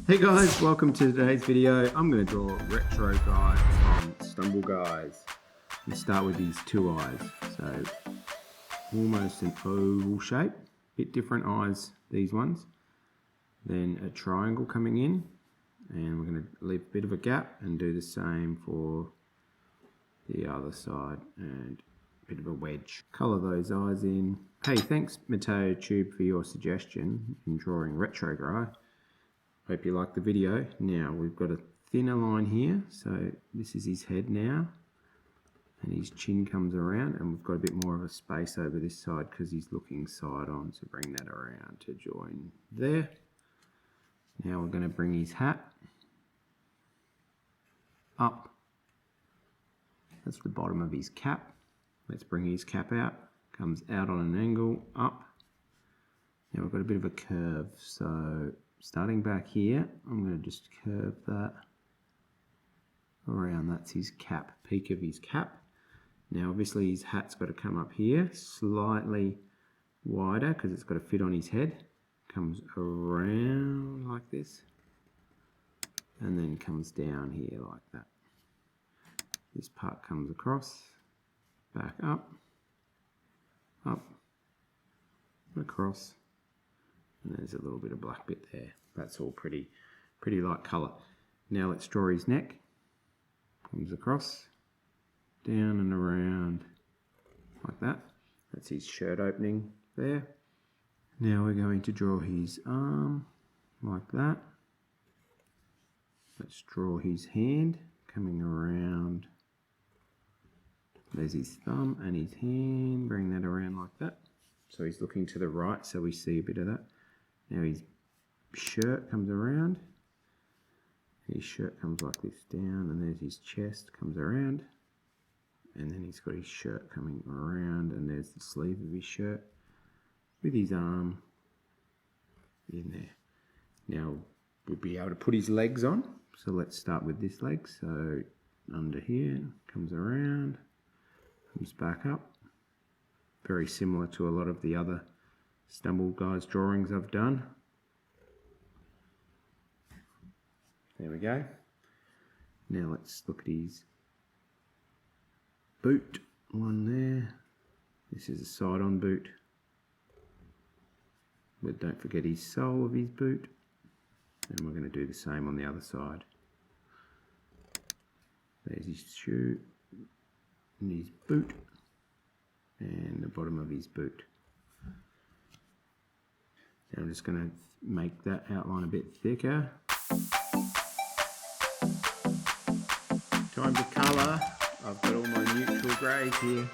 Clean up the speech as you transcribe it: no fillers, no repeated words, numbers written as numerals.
Hey guys, welcome to today's video. I'm going to draw a retro guy from Stumble Guys. Let's start with these two eyes. So almost an oval shape, bit different eyes, these ones. Then a triangle coming in, and we're going to leave a bit of a gap and do the same for the other side and a bit of a wedge. Colour those eyes in. Hey, thanks Matteo Tube for your suggestion in drawing retro guy. Hope you like the video. Now we've got a thinner line here, so this is his head now, and his chin comes around, and we've got a bit more of a space over this side because he's looking side on, so bring that around to join there. Now we're going to bring his hat up. That's the bottom of his cap. Let's bring his cap out. Comes out on an angle, up. Now we've got a bit of a curve, so starting back here, I'm going to just curve that around. That's his cap, peak of his cap. Now obviously his hat's got to come up here, slightly wider because it's got to fit on his head. Comes around like this, and then comes down here like that. This part comes across, back up, across. And there's a little bit of black bit there. That's all pretty light colour. Now let's draw his neck. Comes across, down and around like that. That's his shirt opening there. Now we're going to draw his arm like that. Let's draw his hand coming around. There's his thumb and his hand. Bring that around like that. So he's looking to the right, so we see a bit of that. Now his shirt comes around, his shirt comes like this down, and there's his chest comes around, and then he's got his shirt coming around, and there's the sleeve of his shirt with his arm in there. Now we'll be able to put his legs on, so let's start with this leg. So under here, comes around, comes back up, very similar to a lot of the other Stumble Guys drawings I've done. There we go. Now let's look at his boot, one there. This is a side-on boot. But don't forget his sole of his boot. And we're going to do the same on the other side. There's his shoe, and his boot, and the bottom of his boot. So I'm just going to make that outline a bit thicker. Time to colour. I've got all my neutral greys here.